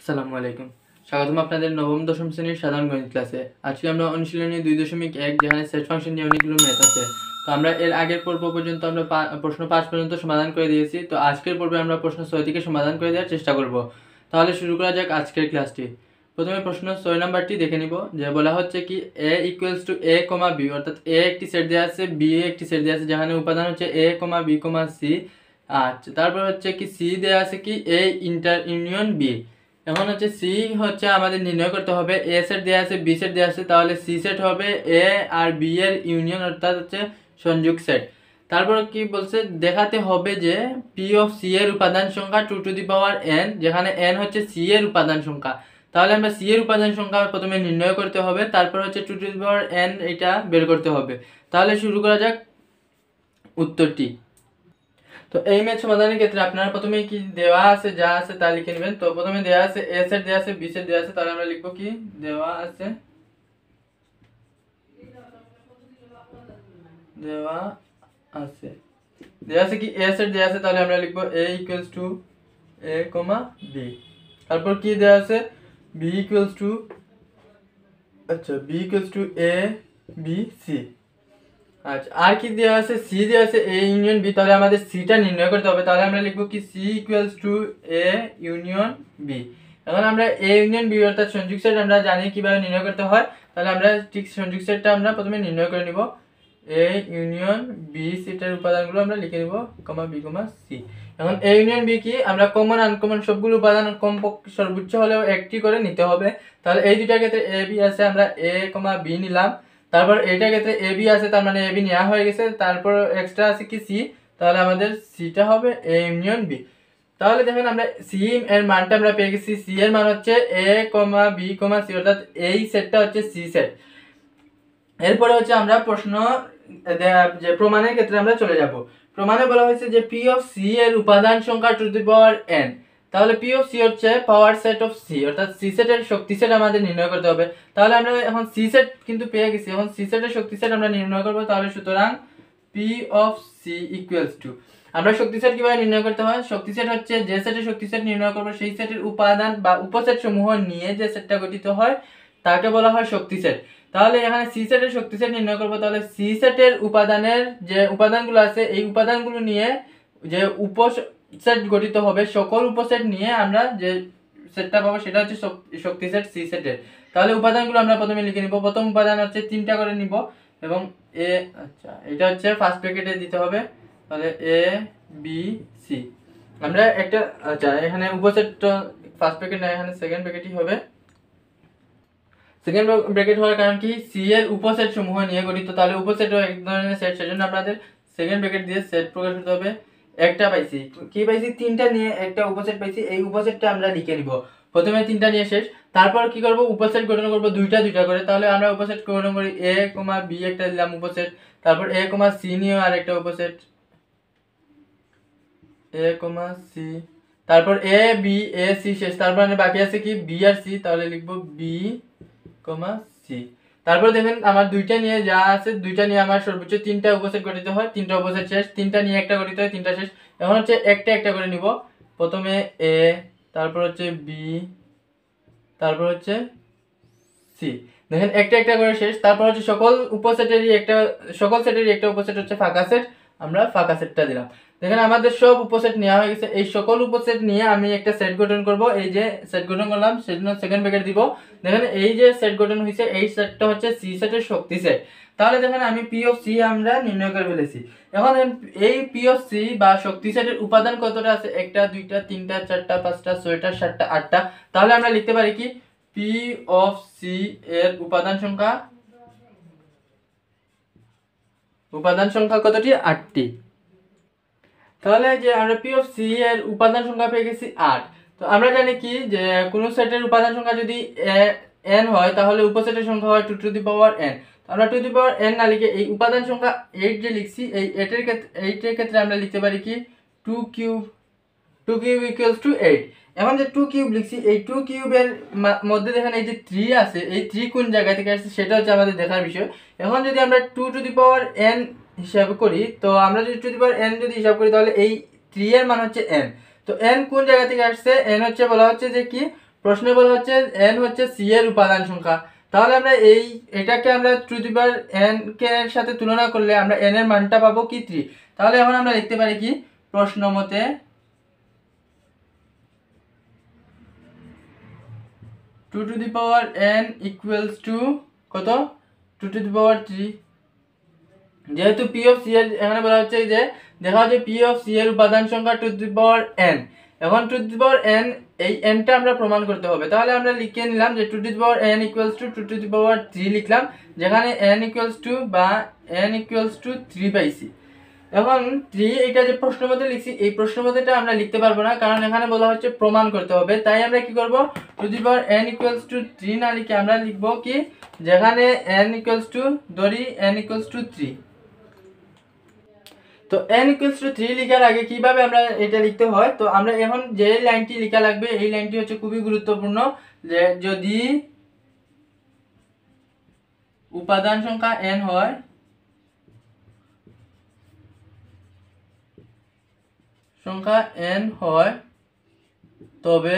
আসসালামু আলাইকুম। স্বাগতম আপনাদের নবম দশম শ্রেণীর সাধারণ গণিত ক্লাসে। আজকে আমরা অনুশীলনী 2.1 যেখানে সেট ফাংশন নিয়ে অনেকগুলো ম্যাথ আছে। তো আমরা এর আগের পর্ব পর্যন্ত আমরা প্রশ্ন 5 পর্যন্ত সমাধান করে দিয়েছি। তো আজকের পর্বে আমরা প্রশ্ন 6 থেকে সমাধান করে দেওয়ার চেষ্টা করব। তাহলে শুরু করা যাক আজকের ক্লাসটি। প্রথমে প্রশ্ন 6 নাম্বারটি দেখে নিব, যে বলা হচ্ছে কি a = a, b, অর্থাৎ a একটি সেট দেওয়া আছে, b একটি সেট দেওয়া আছে যেখানে উপাদান হচ্ছে a, b, c। আচ্ছা, তারপর হচ্ছে কি c দেওয়া আছে কি a ইন্টার ইউনিয়ন b। এখন হচ্ছে সি হচ্ছে আমাদের নির্ণয় করতে হবে, এ সেট দেওয়া আছে, বি সেট দেওয়া আছে, তাহলে সি সেট হবে এ আর বি এর ইউনিয়ন, অর্থাৎ হচ্ছে সংযোগ সেট। তারপর কি বলছে, দেখাতে হবে যে পি অফ সি এর উপাদান সংখ্যা 2n, যেখানে n হচ্ছে সি এর উপাদান সংখ্যা। তাহলে আমরা সি এর উপাদান সংখ্যা প্রথমে নির্ণয় করতে হবে, তারপর হচ্ছে 2n এটা বের করতে হবে। তাহলে শুরু করা যাক উত্তরটি। তো এই ম্যাথ সমাধানের ক্ষেত্রে আপনারা প্রথমে কি দেওয়া আছে যা আছে তা লিখে নেবেন। তো প্রথমে দেওয়া আছে এ সেট দেওয়া আছে, বি সেট দেওয়া আছে, তাহলে আমরা লিখব কি দেওয়া আছে দেওয়া আছে দেওয়া আছে কি এ সেট দেওয়া আছে, তাহলে আমরা লিখব a = a, b। তারপর কি দেওয়া আছে b = a, b, c। আচ্ছা, আর কি দেওয়া আছে সি দেওয়া আছে এ ইউনিয়ন বি, তাহলে আমাদের সিটা নির্ণয় করতে হবে। তাহলে আমরা লিখব কি সি = এ ইউনিয়ন বি। এখন আমরা এ ইউনিয়ন বি অর্থাৎ সংযোগ সেট আমরা জানি কিভাবে নির্ণয় করতে হয়। তাহলে আমরা ঠিক সংযোগ সেটটা আমরা প্রথমে নির্ণয় করে নিব। এ ইউনিয়ন বি সেটের উপাদানগুলো আমরা লিখে নিব, বি, সি। এখন এ ইউনিয়ন বি কি আমরা কমন আনকমন সবগুলো উপাদান কমপক্ষে সর্বোচ্চ হলেও একটি করে নিতে হবে। তাহলে এই দুইটার ক্ষেত্রে এ বি আছে, আমরা এ, বি নিলাম। তারপর এইটার ক্ষেত্রে এ বি আছে, তার মানে এ বি নেওয়া হয়ে গেছে। তারপর এক্সট্রা আছে কি সি, তাহলে আমাদের সিটা হবে এ ইউনিয়ন বি। তাহলে দেখেন আমরা সি এর মানটা আমরা পেয়ে গেছি। সি এর মান হচ্ছে এ, বি, সি, অর্থাৎ এই সেটটা হচ্ছে সি সেট। এরপরে হচ্ছে আমরা প্রশ্ন যে প্রমাণের ক্ষেত্রে আমরা চলে যাব। প্রমাণে বলা হয়েছে যে পি অফ সি এর উপাদান সংখ্যা n। তাহলে পি অফ সি হচ্ছে পাওয়ার সেট অফ সি, অর্থাৎ সি সেটের শক্তি সেট আমাদের নির্ণয় করতে হবে। তাহলে আমরা এখন সি সেট কিন্তু পেয়ে গেছি, এখন সি সেটের শক্তি সেট আমরা নির্ণয় করব। তাহলে সুতরাং পি অফ সি = আমরা শক্তি সেট কিভাবে নির্ণয় করতে হয়, শক্তি সেট হচ্ছে যে সেটের শক্তি সেট নির্ণয় করব সেই সেটের উপাদান বা উপসেট সমূহ নিয়ে যে সেটটা গঠিত হয় তাকে বলা হয় শক্তি সেট। তাহলে এখানে সি সেটের শক্তি সেট নির্ণয় করব। তাহলে সি সেটের উপাদানের যে উপাদানগুলো আছে এই উপাদানগুলো নিয়ে যে উপসেট গঠিত হবে, সকল উপসেট নিয়ে আমরা যে সেটটা পাবো সেটা হচ্ছে শক্তি সেট সি সেটের। তাহলে উপাদানগুলো আমরা প্রথমে লিখে নিব। প্রথম উপাদান হচ্ছে 3টা করে নিব এবং এ, আচ্ছা এটা হচ্ছে ফার্স্ট ব্র্যাকেটে দিতে হবে। তাহলে এ, বি, সি আমরা একটা, আচ্ছা এখানে উপসেটটা ফার্স্ট ব্র্যাকেট না, এখানে সেকেন্ড ব্র্যাকেটই হবে। সেকেন্ড ব্র্যাকেট হওয়ার কারণ কি সি এর উপসেট সমূহ নিয়ে গঠিত, তাহলে উপসেটও এক ধরনের সেট, সেজন্য আমাদের সেকেন্ড ব্র্যাকেট দিয়ে সেট প্রকাশ করতে হবে। একটা পাইছি, কি পাইছি 3টা নিয়ে একটা উপসেট পাইছি, এই উপসেটটা আমরা লিখে নিব। প্রথমে 3টা নিয়ে শেষ, তারপর কি করব উপসেট গঠন করব দুইটা করে। তাহলে আমরা উপসেট গঠন করি এ, বি একটা দিলাম উপসেট, তারপর এ, সি নিয়ে আরেকটা উপসেট এ, সি, তারপর এ, বি, এ, সি শেষ। তারপর বাকি আছে কি বি আর সি, তাহলে লিখব বি, সি। তারপর দেখেন আমার দুইটা নিয়ে যা আছে, দুইটা নিয়ে আমার সর্বোচ্চ 3টা উপসেট গঠিত হয়, 3টা উপসেট শেষ, 3টা নিয়ে একটা গঠিত হয়, 3টা শেষ। এখন হচ্ছে একটা একটা করে নিব। প্রথমে এ, তারপর হচ্ছে বি, তারপর হচ্ছে সি। দেখেন একটা একটা করে শেষ। তারপর হচ্ছে সকল সেটেরই একটা উপসেট হচ্ছে ফাঁকা সেট, আমরা ফাঁকা সেটটা দিলাম। দেখেন আমাদের সব উপসেট নেওয়া হয়ে গেছে। এই সকল উপসেট নিয়ে আমি একটা সেট গঠন করব। এই যে সেট গঠন করলাম সেজন্য সেকেন্ড ব্র্যাকেট দিব। দেখেন এই যে সেট গঠন হয়েছে এই সেটটা হচ্ছে সি সেটের শক্তি সেট। তাহলে দেখেন আমি পি অফ সি আমরা নির্ণয় করে ফেলেছি। এখন এই পি অফ সি বা শক্তি সেটের উপাদান কতটা আছে, 1টা 2টা 3টা 4টা 5টা 6টা 7টা 8টা। তাহলে আমরা লিখতে পারি কি পি অফ সি এর উপাদান সংখ্যা কতটি, 8টি। তাহলে যে আমরা পি অফ সি এর উপাদান সংখ্যা পেয়ে গেছি 8। তো আমরা জানি কি যে কোন সেটের উপাদান সংখ্যা যদি n হয় তাহলে উপসেটের সংখ্যা হয় 2n। আমরা 2n না লিখে এই উপাদান সংখ্যা 8 যে লিখছি, এই 8 এর ক্ষেত্রে আমরা লিখতে পারি কি 2 কিউব 8। এখন যে 2 কিউব লিখছি, এই 2 কিউবের মধ্যে দেখেন এই যে 3 আছে, এই 3 কোন জায়গা থেকে আসছে সেটা হচ্ছে আমাদের দেখার বিষয়। এখন যদি আমরা 2n হিসাব করি, তো আমরা যদি 2n যদি হিসাব করি তাহলে এই 3 এর মান হচ্ছে n। তো n কোন জায়গা থেকে আসছে, n হচ্ছে বলা হচ্ছে যে কি প্রশ্নে বলা হচ্ছে n হচ্ছে c এর উপাদান সংখ্যা, তাহলে আমরা এটাকে আমরা টু দি পাওয়ার n কে এর সাথে তুলনা করলে আমরা n এর মানটা পাবো কি 3। তাহলে এখন আমরা লিখতে পারি কি প্রশ্ন মতে 2 to the power n equals two কত 2 টু দি পাওয়ার 3। যেহেতু p অফ c এর এখানে বলা হচ্ছে যে দেখা হচ্ছে p অফ c এর উপাদান সংখ্যা 2 টু দি পাওয়ার n, এখন 2 টু দি পাওয়ার n এই n টা আমরা প্রমাণ করতে হবে। তাহলে আমরা লিখে নিলাম যে 2 to the power n equals to 2 to the power 3 লিখলাম, যেখানে n ইকুয়ালস টু বা n ইকুয়ালস টু 3 পাইছি। এখন 3 এটা যে প্রশ্নের মধ্যে লিখছি এই প্রশ্নের মধ্যেটা আমরা লিখতে পারবো না, কারণ এখানে বলা হচ্ছে প্রমাণ করতে হবে। তাই আমরা কি করব 2 to the power n equals to 3 না লিখে আমরা লিখব কি যেখানে n ইকুয়ালস টু ধরি n ইকুয়ালস টু 3। তো n ইকুয়ালস টু 3 লেখার আগে কিভাবে আমরা এটা লিখতে হয়, তো আমরা এখন যে লাইনটি লেখা লাগবে এই লাইনটি হচ্ছে খুবই গুরুত্বপূর্ণ, যে যদি উপাদান সংখ্যা n হয় তবে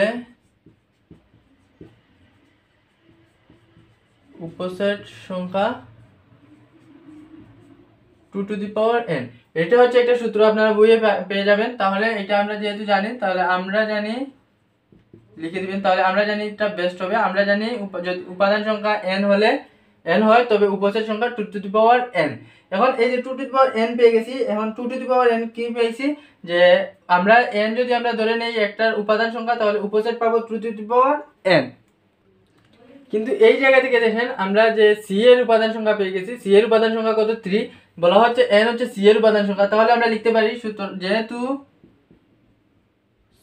উপসেট সংখ্যা 2 টু দি পাওয়ার n। এটা হচ্ছে একটা সূত্র আপনারা বইয়ে পেয়ে যাবেন। তাহলে এটা আমরা যেহেতু জানি তাহলে আমরা জানি লিখে দিবেন, তাহলে আমরা জানি এটা বেস্ট হবে। আমরা জানি উপাদান সংখ্যা n হয় তবে উপসেট সংখ্যা 2 টু দি পাওয়ার n। এখন এই যে 2 টু দি পাওয়ার n পেয়ে গেছি, এখন 2 টু দি পাওয়ার n কি পেয়েছি যে আমরা n যদি আমরা ধরে নেই একটার উপাদান সংখ্যা তাহলে উপসেট পাবো 2 টু দি পাওয়ার n। কিন্তু এই জায়গা থেকে দেখেন আমরা যে c এর উপাদান সংখ্যা পেয়ে গেছি, c এর উপাদান সংখ্যা কত 3, বলা হচ্ছে n হচ্ছে c এর উপাদান সংখ্যা। তাহলে আমরা লিখতে পারি যেহেতু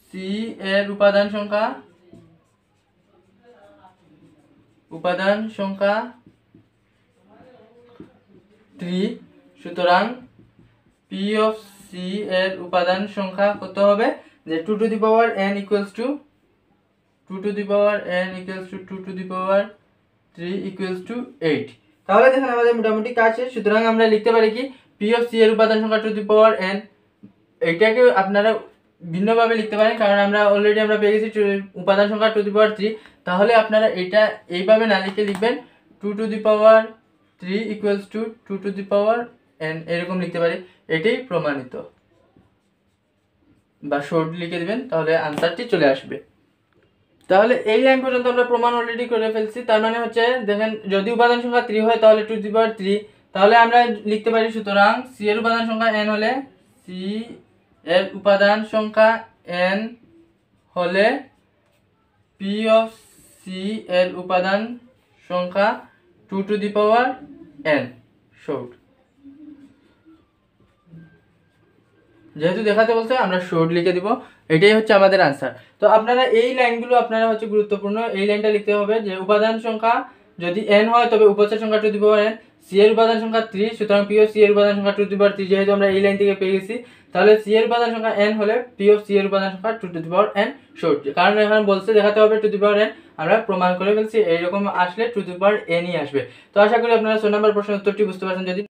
c এর উপাদান সংখ্যা 3, সুতরাং p অফ c এর উপাদান সংখ্যা কত হবে যে 2 to the power n equals to 2 to the power n equals to 2 to the power 3 equals to 8। তাহলে দেখেন আমাদের মোটামুটি কাজ শেষ। সুতরাং আমরা লিখতে পারি কি p অফ c এর উপাদান সংখ্যা টু দি পাওয়ার n। এইটাকে আপনারা ভিন্নভাবে লিখতে পারেন, কারণ আমরা অলরেডি আমরা পেয়ে গেছি উপাদান সংখ্যা টু দি পাওয়ার 3। তাহলে আপনারা এটা এইভাবে না লিখে লিখবেন 2 to the power 3 equals to 2 to the power n, এরকম লিখতে পারি। এটাই প্রমাণিত বা শর্ট লিখে দিবেন, তাহলে আনসারটি চলে আসবে। তাহলে এই লাইন পর্যন্ত আমরা প্রমাণ অলরেডি করে ফেলছি। তার মানে হচ্ছে দেখেন যদি উপাদান সংখ্যা 3 হয় তাহলে 2 টু দি পাওয়ার 3, তাহলে আমরা লিখতে পারি সুতরাং c এর উপাদান সংখ্যা n হলে c এর উপাদান সংখ্যা n হলে p অফ c এর উপাদান সংখ্যা 2 to the power n short. যেহেতু দেখাতে বলছে আমরা শর্ট লিখে দিব, এটাই হচ্ছে আমাদের আনসার। তো আপনারা এই লাইনগুলো আপনারা হচ্ছে গুরুত্বপূর্ণ, এই লাইনটা লিখতে হবে যে উপাদান সংখ্যা যদি n হয় তবে উপসেট সংখ্যা two the power n, c এর উপাদান সংখ্যা 3, সুতরাং p অফ c এর উপাদান সংখ্যা টু দি পাওয়ার 3। যেহেতু আমরা এই লাইন থেকে পেয়ে গেছি তাহলে c এর উপাদান সংখ্যা n হলে p অফ c এর উপাদান সংখ্যা 2 to the power n short, কারণ এখানে বলছে দেখাতে হবে 2 টু দি পাওয়ার n, আমরা প্রমাণ করে ফেলছি। এইরকম আসলে 2 টু দি পাওয়ার n ই আসবে। তো আশা করি আপনারা 6 নম্বর প্রশ্নের উত্তরটি বুঝতে পারছেন। যদি